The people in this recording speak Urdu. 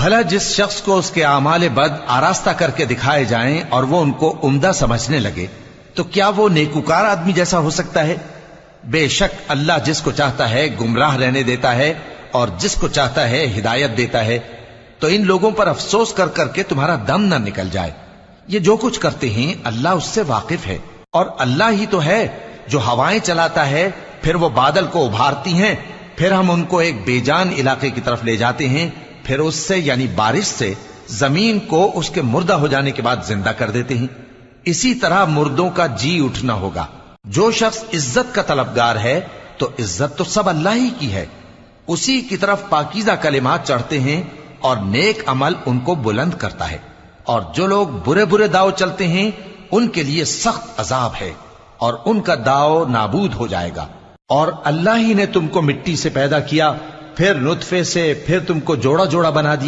بھلا جس شخص کو اس کے اعمال بد آراستہ کر کے دکھائے جائیں اور وہ ان کو عمدہ سمجھنے لگے تو کیا وہ نیکوکار آدمی جیسا ہو سکتا ہے؟ بے شک اللہ جس کو چاہتا ہے گمراہ رہنے دیتا ہے اور جس کو چاہتا ہے ہدایت دیتا ہے. تو ان لوگوں پر افسوس کر کر کے تمہارا دم نہ نکل جائے. یہ جو کچھ کرتے ہیں اللہ اس سے واقف ہے، اور اللہ ہی تو ہے جو ہوائیں چلاتا ہے، پھر وہ بادل کو ابھارتی ہیں، پھر ہم ان کو ایک بے جان علاقے کی طرف لے جاتے ہیں، پھر اس سے یعنی بارش سے زمین کو اس کے مردہ ہو جانے کے بعد زندہ کر دیتے ہیں. اسی طرح مردوں کا جی اٹھنا ہوگا. جو شخص عزت کا طلبگار ہے تو عزت تو سب اللہ ہی کی ہے. اسی کی طرف پاکیزہ کلمات چڑھتے ہیں اور نیک عمل ان کو بلند کرتا ہے. اور جو لوگ برے برے داؤ چلتے ہیں ان کے لیے سخت عذاب ہے، اور ان کا داؤ نابود ہو جائے گا. اور اللہ ہی نے تم کو مٹی سے پیدا کیا، پھر نطفے سے، پھر تم کو جوڑا جوڑا بنا دیا.